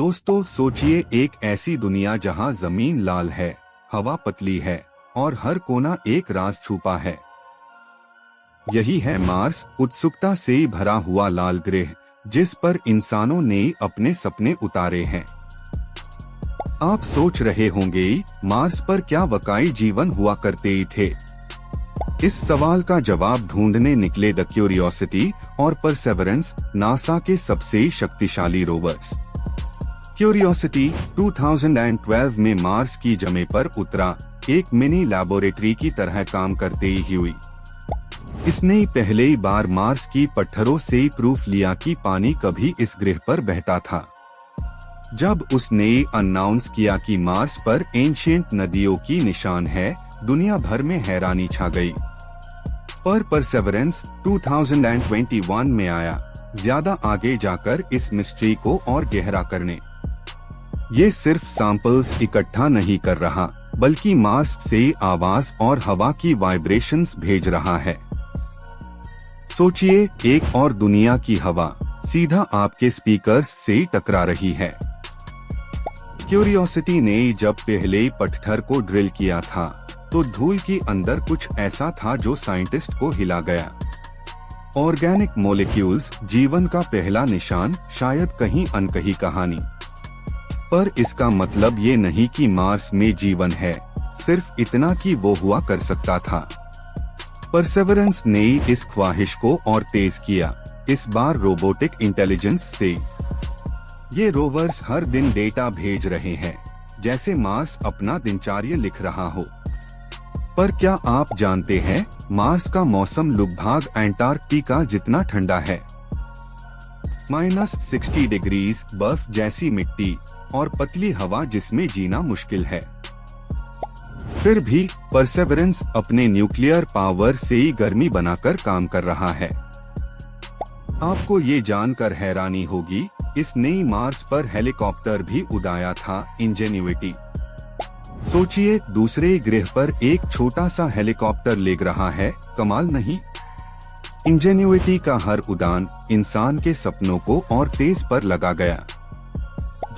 दोस्तों सोचिए एक ऐसी दुनिया जहां जमीन लाल है, हवा पतली है और हर कोना एक राज छुपा है। यही है मार्स, उत्सुकता से भरा हुआ लाल ग्रह जिस पर इंसानों ने अपने सपने उतारे हैं। आप सोच रहे होंगे मार्स पर क्या वाकई जीवन हुआ करते ही थे? इस सवाल का जवाब ढूंढने निकले द क्यूरियोसिटी और परसेवरेंस, नासा के सबसे शक्तिशाली रोवर्स। क्यूरियोसिटी 2012 में मार्स की जमी पर उतरा, एक मिनी लैबोरेटरी की तरह काम करते ही हुई। इसने पहली बार मार्स की पत्थरों से प्रूफ लिया कि पानी कभी इस ग्रह पर बहता था। जब उसने अनाउंस किया कि मार्स पर एंशिएंट नदियों की निशान है, दुनिया भर में हैरानी छा गई। पर परसेवरेंस 2021 में आया, ज्यादा आगे जाकर इस मिस्ट्री को और गहरा करने। ये सिर्फ सैंपल्स इकट्ठा नहीं कर रहा, बल्कि मार्स से आवाज और हवा की वाइब्रेशंस भेज रहा है। सोचिए, एक और दुनिया की हवा सीधा आपके स्पीकर्स से टकरा रही है। क्यूरियोसिटी ने जब पहले पत्थर को ड्रिल किया था, तो धूल के अंदर कुछ ऐसा था जो साइंटिस्ट को हिला गया। ऑर्गेनिक मॉलिक्यूल्स, जीवन का पहला निशान, शायद कहीं अनकही कहानी। पर इसका मतलब ये नहीं कि मार्स में जीवन है, सिर्फ इतना कि वो हुआ कर सकता था। परसेवरेंस ने इस ख्वाहिश को और तेज किया, इस बार रोबोटिक इंटेलिजेंस से। ये रोवर्स हर दिन डेटा भेज रहे हैं, जैसे मार्स अपना दिनचर्या लिख रहा हो। पर क्या आप जानते हैं, मार्स का मौसम लगभग अंटार्कटिका जितना ठंडा है। -60 डिग्री, बर्फ जैसी मिट्टी और पतली हवा जिसमें जीना मुश्किल है। फिर भी परसेवरेंस अपने न्यूक्लियर पावर से ही गर्मी बनाकर काम कर रहा है। आपको ये जानकर हैरानी होगी, इस नई मार्स पर हेलीकॉप्टर भी उड़ाया था, इंजेन्युइटी। सोचिए, दूसरे ग्रह पर एक छोटा सा हेलीकॉप्टर लेग रहा है, कमाल नहीं? इंजेन्युइटी का हर उड़ान इंसान के सपनों को और तेज पर लगा गया।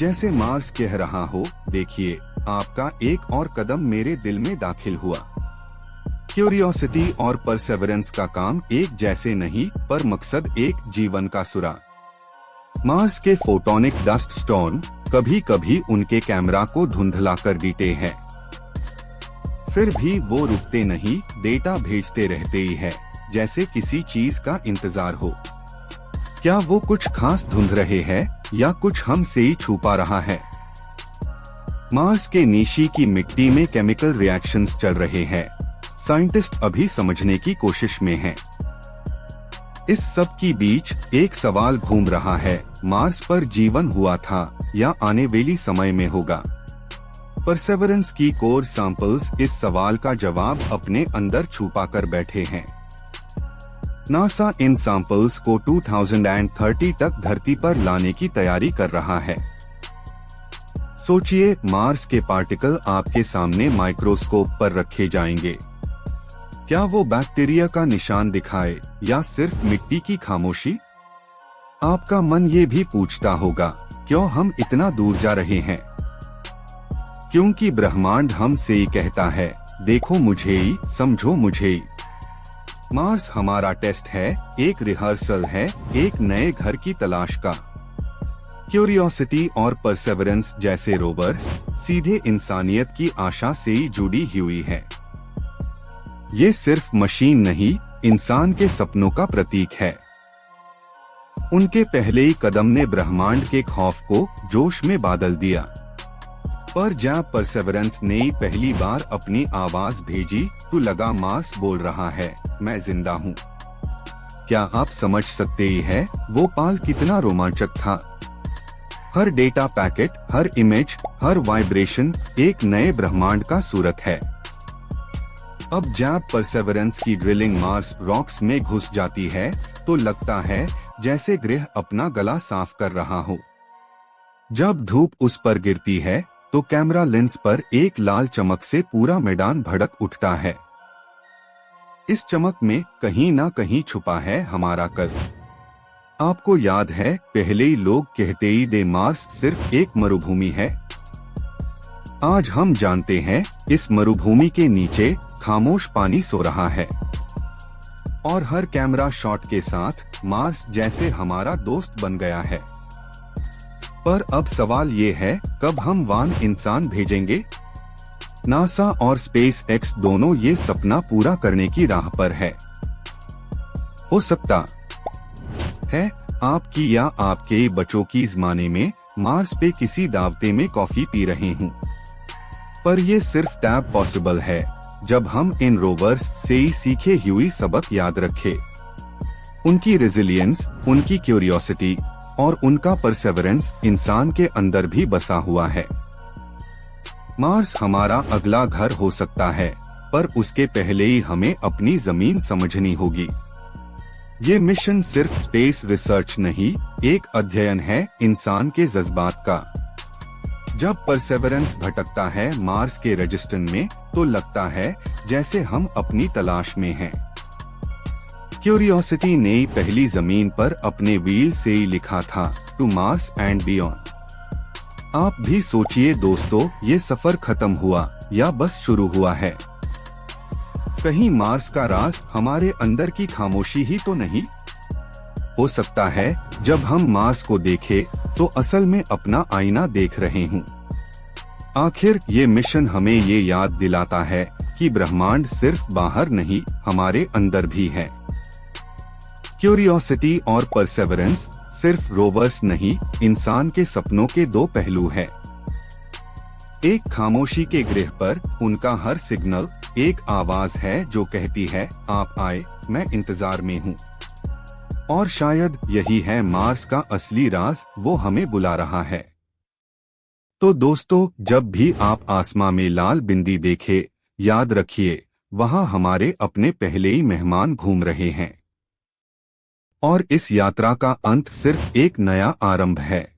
जैसे मार्स कह रहा हो, देखिए, आपका एक और कदम मेरे दिल में दाखिल हुआ। क्यूरियोसिटी और परसेवरेंस का काम एक जैसे नहीं, पर मकसद एक, जीवन का सुराग। मार्स के फोटोनिक डस्ट स्टॉर्म कभी कभी उनके कैमरा को धुंधला कर देते हैं। फिर भी वो रुकते नहीं, डेटा भेजते रहते ही है, जैसे किसी चीज का इंतजार हो। क्या वो कुछ खास ढूंढ रहे हैं या कुछ हमसे ही छुपा रहा है? मार्स के नीचे की मिट्टी में केमिकल रिएक्शंस चल रहे हैं, साइंटिस्ट अभी समझने की कोशिश में हैं। इस सब की बीच एक सवाल घूम रहा है, मार्स पर जीवन हुआ था या आने वाली समय में होगा? परसेवरेंस की कोर सैंपल्स इस सवाल का जवाब अपने अंदर छुपा कर बैठे हैं। नासा इन सैंपल्स को 2030 तक धरती पर लाने की तैयारी कर रहा है। सोचिए, मार्स के पार्टिकल आपके सामने माइक्रोस्कोप पर रखे जाएंगे। क्या वो बैक्टीरिया का निशान दिखाए या सिर्फ मिट्टी की खामोशी? आपका मन ये भी पूछता होगा, क्यों हम इतना दूर जा रहे हैं? क्योंकि ब्रह्मांड हमसे ही कहता है, देखो मुझे ही, समझो मुझे ही। मार्स हमारा टेस्ट है, एक रिहर्सल है, एक नए घर की तलाश का। क्यूरियोसिटी और परसेवरेंस जैसे रोवर्स सीधे इंसानियत की आशा से ही जुड़ी हुई है। ये सिर्फ मशीन नहीं, इंसान के सपनों का प्रतीक है। उनके पहले ही कदम ने ब्रह्मांड के खौफ को जोश में बदल दिया। पर जब परसेवरेंस ने पहली बार अपनी आवाज भेजी, तो लगा मार्स बोल रहा है, मैं जिंदा हूँ। क्या आप समझ सकते हैं वो पल कितना रोमांचक था? हर डेटा पैकेट, हर इमेज, हर वाइब्रेशन एक नए ब्रह्मांड का सूरत है। अब जब परसेवरेंस की ड्रिलिंग मार्स रॉक्स में घुस जाती है, तो लगता है जैसे ग्रह अपना गला साफ कर रहा हो। जब धूप उस पर गिरती है, तो कैमरा लेंस पर एक लाल चमक से पूरा मैदान भड़क उठता है। इस चमक में कहीं ना कहीं छुपा है हमारा कल। आपको याद है पहले ही लोग कहते ही थे मार्स सिर्फ एक मरुभूमि है। आज हम जानते हैं इस मरुभूमि के नीचे खामोश पानी सो रहा है और हर कैमरा शॉट के साथ मार्स जैसे हमारा दोस्त बन गया है। पर अब सवाल ये है, कब हम वान इंसान भेजेंगे? नासा और स्पेस एक्स दोनों ये सपना पूरा करने की राह पर है। हो सकता है आपकी या आपके बच्चों की ज़माने में मार्स पे किसी दावते में कॉफी पी रहे हूँ, पर ये सिर्फ तब पॉसिबल है जब हम इन रोवर्स से ही सीखे हुए सबक याद रखें। उनकी रेजिलियंस, उनकी क्यूरियोसिटी और उनका परसेवरेंस इंसान के अंदर भी बसा हुआ है। मार्स हमारा अगला घर हो सकता है, पर उसके पहले ही हमें अपनी जमीन समझनी होगी। ये मिशन सिर्फ स्पेस रिसर्च नहीं, एक अध्ययन है इंसान के जज्बात का। जब परसेवरेंस भटकता है मार्स के रजिस्टर में, तो लगता है जैसे हम अपनी तलाश में हैं। क्यूरियोसिटी ने पहली जमीन पर अपने व्हील से ही लिखा था, टू मार्स एंड बियॉन्ड। आप भी सोचिए दोस्तों, ये सफर खत्म हुआ या बस शुरू हुआ है? कहीं मार्स का राज हमारे अंदर की खामोशी ही तो नहीं? हो सकता है जब हम मार्स को देखें तो असल में अपना आईना देख रहे हूँ। आखिर ये मिशन हमें ये याद दिलाता है कि ब्रह्मांड सिर्फ बाहर नहीं, हमारे अंदर भी है। क्यूरियोसिटी और परसेवरेंस सिर्फ रोवर्स नहीं, इंसान के सपनों के दो पहलू है। एक खामोशी के ग्रह पर उनका हर सिग्नल एक आवाज है जो कहती है, आप आए, मैं इंतजार में हूँ। और शायद यही है मार्स का असली राज, वो हमें बुला रहा है। तो दोस्तों, जब भी आप आसमां में लाल बिंदी देखे, याद रखिए वहाँ हमारे अपने पहले ही मेहमान घूम रहे हैं। और इस यात्रा का अंत सिर्फ एक नया आरंभ है।